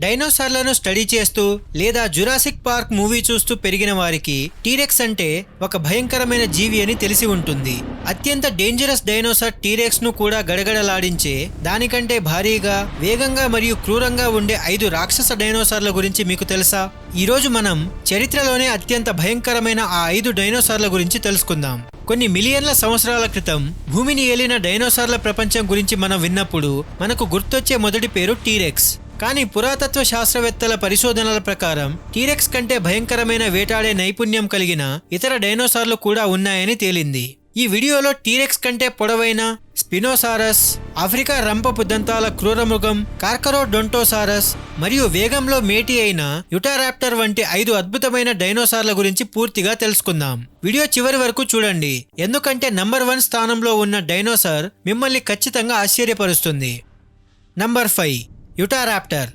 డైనోసార్లను study చేస్తూ లేదా Jurassic park movie చూస్తూ పెరిగిన వారికి టీరెక్స్ అంటే ఒక భయంకరమైన జీవి అని తెలిసి ఉంటుంది. అత్యంత డేంజరస్ డైనోసార్ టీరెక్స్ ను కూడా గడగడలాడించే దానికంటే భారీగా, వేగంగా మరియు క్రూరంగా ఉండే 5 రాక్షస డైనోసార్ల గురించి మీకు తెలుసా? ఈరోజు మనం చరిత్రలోనే అత్యంత భయంకరమైన ఆ 5 డైనోసార్ల గురించి తెలుసుకుందాం. కొన్ని మిలియన్ల సంవత్సరాల క్రితం భూమిని ఏలిన డైనోసార్ల ప్రపంచం గురించి మనం విన్నప్పుడు మనకు గుర్తొచ్చే మొదటి పేరు టీరెక్స్. కానీ పురాతత్వ శాస్త్రవేత్తల పరిశోధనల ప్రకారం టీరెక్స్ కంటే భయంకరమైన వేటాడే నైపుణ్యం కలిగిన ఇతర డైనోసార్లు కూడా ఉన్నాయని తేలింది. ఈ వీడియోలో టీరెక్స్ కంటే పొడవైన స్పినోసారస్, ఆఫ్రికా రంపపు దంతాల క్రూరమృగం కార్కరోడొంటోసారస్ మరియు వేగంలో మేటి అయిన యుటారాప్టర్ వంటి 5 అద్భుతమైన డైనోసార్ల గురించి పూర్తిగా తెలుసుకుందాం. వీడియో చివరి వరకు చూడండి, ఎందుకంటే నంబర్ 1 స్థానంలో ఉన్న డైనోసార్ మిమ్మల్ని ఖచ్చితంగా ఆశ్చర్యపరుస్తుంది. నంబర్ 5 యుటారాప్టర్.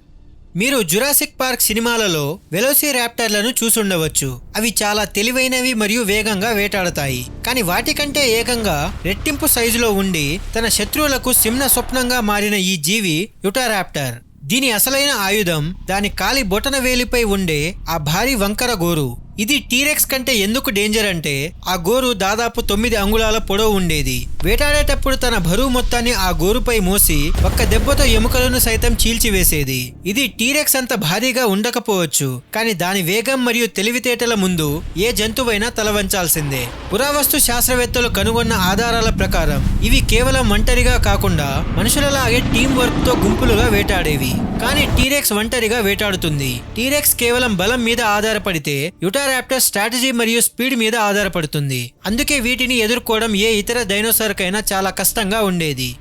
మీరు జురాసిక్ పార్క్ సినిమాలలో వెలోసిరాప్టర్లను చూసుండవచ్చు. అవి చాలా తెలివైనవి మరియు వేగంగా వేటాడతాయి. కానీ వాటికంటే ఏకంగా రెట్టింపు సైజులో ఉండి తన శత్రువులకు సింహ స్వప్నంగా మారిన ఈ జీవి యుటారాప్టర్. దీని అసలైన ఆయుధం దాని కాలి బొటన వేలిపై ఉండే ఆ భారీ వంకర గోరు. ఇది టీరెక్స్ కంటే ఎందుకు డేంజర్ అంటే ఆ గోరు దాదాపు 9 అంగుళాల పొడవు ఉండేది. వేటాడేటప్పుడు తన బరువు మొత్తాన్ని ఆ గోరుపై మోసి ఒక్క దెబ్బతో ఎముకలను సైతం చీల్చివేసేది. ఇది టీరెక్స్ అంత భారీగా ఉండకపోవచ్చు, కానీ దాని వేగం మరియు తెలివితేటల ముందు ఏ జంతువైనా తలవంచాల్సిందే. పురావస్తు శాస్త్రవేత్తలు కనుగొన్న ఆధారాల ప్రకారం ఇవి కేవలం ఒంటరిగా కాకుండా మనుషులలాగే టీం వర్క్ తో గుంపులుగా వేటాడేవి. కానీ టీరెక్స్ ఒంటరిగా వేటాడుతుంది. టీరెక్స్ కేవలం బలం మీద ఆధారపడితే యుటారాప్టర్ స్ట్రాటజీ మరియు స్పీడ్ మీద ఆధారపడుతుంది. అందుకే వీటిని ఎదుర్కోవడం ఏ ఇతర డైనోసార్ కైనా చాలా కష్టంగా ఉండేది.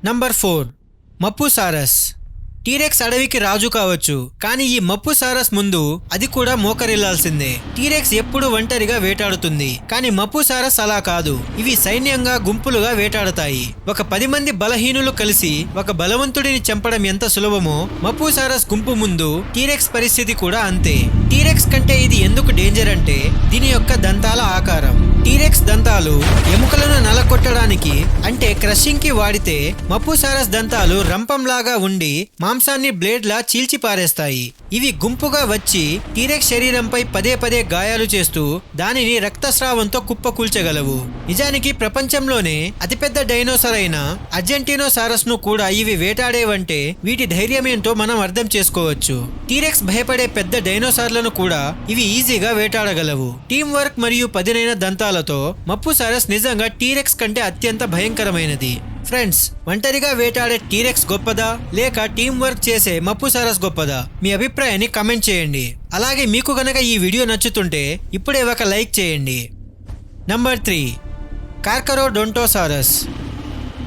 నంబర్ 4 మప్పుసారస్. టీరెక్స్ అడవికి రాజు కావచ్చు, కానీ ఈ మప్పుసారస్ ముందు అది కూడా మోకరిల్లాల్సిందే. టీరెక్స్ ఎప్పుడు ఒంటరిగా వేటాడుతుంది, కానీ మప్పుసారస్ అలా కాదు. ఇవి సైన్యంగా, గుంపులుగా వేటాడతాయి. ఒక 10 మంది బలహీనులు కలిసి ఒక బలవంతుడిని చంపడం ఎంత సులభమో మప్పుసారస్ గుంపు ముందు టీరెక్స్ పరిస్థితి కూడా అంతే. టీరెక్స్ కంటే ఇది ఎందుకు డేంజర్ అంటే దీని యొక్క దంతాల ఆకారం. టీరెక్స్ దంతాలు ఎముకలను నలకొట్టడానికి అంటే క్రషింగ్ కి వాడితే, మప్పుసారస్ దంతాలు రంపంలాగా ఉండి మాంసాన్ని బ్లేడ్లా చీల్చి పారేస్తాయి. ఇవి గుంపుగా వచ్చి టీరెక్స్ శరీరంపై పదే పదే గాయాలు చేస్తూ దానిని రక్తస్రావంతో కుప్పకూల్చగలవు. నిజానికి ప్రపంచంలోనే అతిపెద్ద డైనోసార్ అయిన అర్జెంటీనోసారస్ ను కూడా ఇవి వేటాడేవంటే వీటి ధైర్యమేంటో మనం అర్థం చేసుకోవచ్చు. టీరెక్స్ భయపడే పెద్ద డైనోసార్లను కూడా ఇవి ఈజీగా వేటాడగలవు. టీం వర్క్ మరియు పదునైన దంతాలతో మప్పుసారస్ నిజంగా టీరెక్స్ కంటే అత్యంత భయంకరమైనది. ఫ్రెండ్స్, ఒంటరిగా వేటాడే టీరెక్స్ గొప్పదా లేక టీం వర్క్ చేసే మప్పుసారస్ గొప్పదా? మీ అభిప్రాయాన్ని కమెంట్ చేయండి. అలాగే మీకు గనక ఈ వీడియో నచ్చుతుంటే ఇప్పుడే ఒక లైక్ చేయండి. నంబర్ 3 కార్కరోడొంటోసారస్.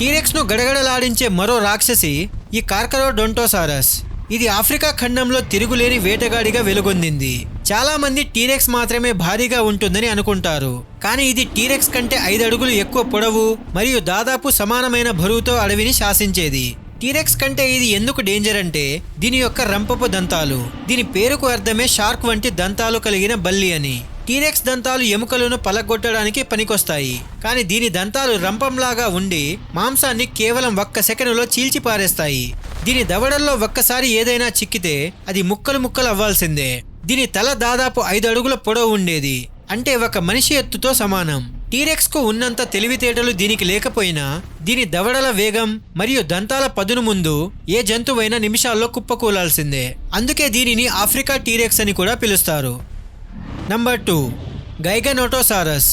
టీరెక్స్ ను గడగడలాడించే మరో రాక్షసి ఈ కార్కరోడొంటోసారస్. ఇది ఆఫ్రికా ఖండంలో తిరుగులేని వేటగాడిగా వెలుగొందింది. చాలా మంది టీరెక్స్ మాత్రమే భారీగా ఉంటుందని అనుకుంటారు, కానీ ఇది టీరెక్స్ కంటే 5 అడుగులు ఎక్కువ పొడవు మరియు దాదాపు సమానమైన బరువుతో అడవిని శాసించేది. టీరెక్స్ కంటే ఇది ఎందుకు డేంజర్ అంటే దీని యొక్క రంపపు దంతాలు. దీని పేరుకు అర్థమే షార్క్ వంటి దంతాలు కలిగిన బల్లి అని. టీరెక్స్ దంతాలు ఎముకలను పలగొట్టడానికి పనికొస్తాయి, కానీ దీని దంతాలు రంపంలాగా ఉండి మాంసాన్ని కేవలం 1 సెకనులో చీల్చి పారేస్తాయి. దీని దవడల్లో ఒక్కసారి ఏదైనా చిక్కితే అది ముక్కలు ముక్కలు అవ్వాల్సిందే. దీని తల దాదాపు 5 అడుగుల పొడవు ఉండేది, అంటే ఒక మనిషి ఎత్తుతో సమానం. టీరెక్స్ కు ఉన్నంత తెలివితేటలు దీనికి లేకపోయినా దీని దవడల వేగం మరియు దంతాల పదును ముందు ఏ జంతువైనా నిమిషాల్లో కుప్పకూలాల్సిందే. అందుకే దీనిని ఆఫ్రికా టీరెక్స్ అని కూడా పిలుస్తారు. నంబర్ 2 గైగనోటోసారస్.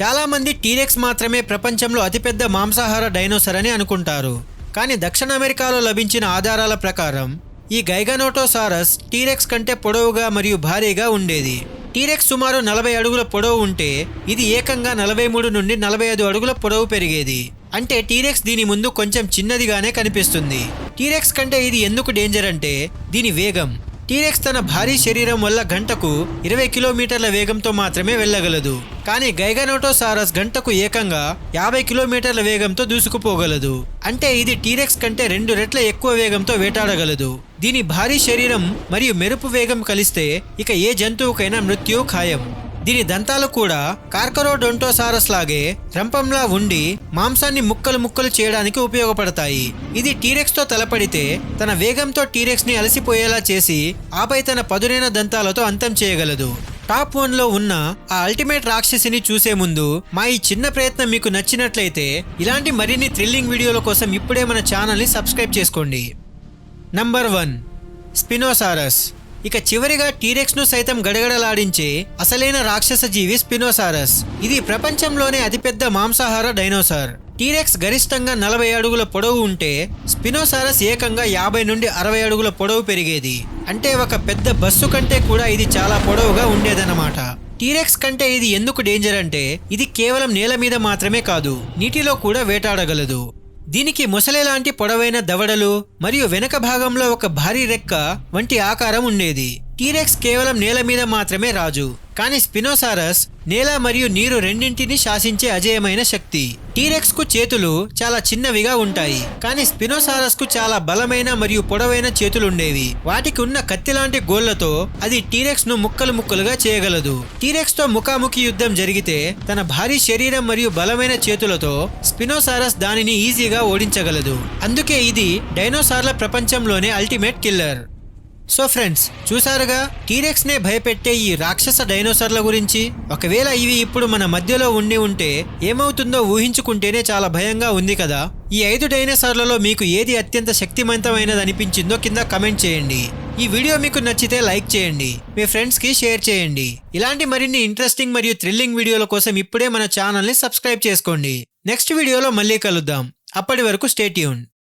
చాలా మంది టీరెక్స్ మాత్రమే ప్రపంచంలో అతిపెద్ద మాంసాహార డైనోసార్ అని అనుకుంటారు, కానీ దక్షిణ అమెరికాలో లభించిన ఆధారాల ప్రకారం ఈ గైగనోటోసారస్ టీరెక్స్ కంటే పొడవుగా మరియు భారీగా ఉండేది. టీరెక్స్ సుమారు 40 అడుగుల పొడవు ఉంటే ఇది ఏకంగా 43 నుండి 45 అడుగుల పొడవు పెరిగేది. అంటే టీరెక్స్ దీని ముందు కొంచెం చిన్నదిగానే కనిపిస్తుంది. టీరెక్స్ కంటే ఇది ఎందుకు డేంజర్ అంటే దీని వేగం. టీరెక్స్ తన భారీ శరీరం వల్ల గంటకు 20 కిలోమీటర్ల వేగంతో మాత్రమే వెళ్ళగలదు, కానీ గైగనోటోసారస్ గంటకు ఏకంగా 50 కిలోమీటర్ల వేగంతో దూసుకుపోగలదు. అంటే ఇది టీరెక్స్ కంటే 2 రెట్ల ఎక్కువ వేగంతో వేటాడగలదు. దీని భారీ శరీరం మరియు మెరుపు వేగం కలిస్తే ఇక ఏ జంతువుకైనా మృత్యువు ఖాయం. దీని దంతాలు కూడా కార్కరోడొంటోసారస్ లాగే రంపంలా ఉండి మాంసాన్ని ముక్కలు ముక్కలు చేయడానికి ఉపయోగపడతాయి. ఇది టీరెక్స్ తో తలపడితే తన వేగంతో టీరెక్స్ ని అలసిపోయేలా చేసి ఆపై తన పదునైన దంతాలతో అంతం చేయగలదు. టాప్ 1లో ఉన్న ఆ అల్టిమేట్ రాక్షసిని చూసే ముందు మా ఈ చిన్న ప్రయత్నం మీకు నచ్చినట్లయితే ఇలాంటి మరిన్ని థ్రిల్లింగ్ వీడియోల కోసం ఇప్పుడే మన ఛానల్ని సబ్స్క్రైబ్ చేసుకోండి. Number 1 Spinosaurus. ఇక చివరిగా టీరెక్స్ ను సైతం గడగడలాడించే అసలైన రాక్షస జీవి స్పినోసారస్. ఇది ప్రపంచంలోనే అతిపెద్ద మాంసాహార డైనోసార్. టీరెక్స్ గరిష్టంగా 40 అడుగుల పొడవు ఉంటే స్పినోసారస్ ఏకంగా 50 నుండి 60 అడుగుల పొడవు పెరిగేది. అంటే ఒక పెద్ద బస్సు కంటే కూడా ఇది చాలా పొడవుగా ఉండేదన్నమాట. టీరెక్స్ కంటే ఇది ఎందుకు డేంజర్ అంటే ఇది కేవలం నేల మీద మాత్రమే కాదు, నీటిలో కూడా వేటాడగలదు. దీనికి మొసలేలాంటి పొడవైన దవడలు మరియు వెనక భాగంలో ఒక భారీ రెక్క వంటి ఆకారం ఉండేది. టీరెక్స్ కేవలం నేల మీద మాత్రమే రాజు, కానీ స్పినోసారస్ నేల మరియు నీరు రెండింటిని శాసించే అజేయమైన శక్తి. టీరెక్స్ కు చేతులు చాలా చిన్నవిగా ఉంటాయి, కానీ స్పినోసారస్ కు చాలా బలమైన మరియు పొడవైన చేతులుండేవి. వాటికి ఉన్న కత్తిలాంటి గోళ్లతో అది టీరెక్స్ ను ముక్కలు ముక్కలుగా చేయగలదు. టీరెక్స్ తో ముఖాముఖి యుద్ధం జరిగితే తన భారీ శరీరం మరియు బలమైన చేతులతో స్పినోసారస్ దానిని ఈజీగా ఓడించగలదు. అందుకే ఇది డైనోసార్ల ప్రపంచంలోనే అల్టిమేట్ కిల్లర్. సో ఫ్రెండ్స్, చూసారుగా టీరెక్స్ నే భయపెట్టే ఈ రాక్షస డైనోసార్ల గురించి. ఒకవేళ ఇవి ఇప్పుడు మన మధ్యలో ఉంటే ఏమవుతుందో ఊహించుకుంటేనే చాలా భయంగా ఉంది కదా. ఈ 5 డైనోసార్లలో మీకు ఏది అత్యంత శక్తివంతమైనది అనిపించిందో కింద కమెంట్ చేయండి. ఈ వీడియో మీకు నచ్చితే లైక్ చేయండి, మీ ఫ్రెండ్స్ కి షేర్ చేయండి. ఇలాంటి మరిన్ని ఇంట్రెస్టింగ్ మరియు థ్రిల్లింగ్ వీడియోల కోసం ఇప్పుడే మన ఛానల్ని సబ్స్క్రైబ్ చేసుకోండి. నెక్స్ట్ వీడియోలో మళ్ళీ కలుద్దాం. అప్పటి వరకు స్టే ట్యూన్.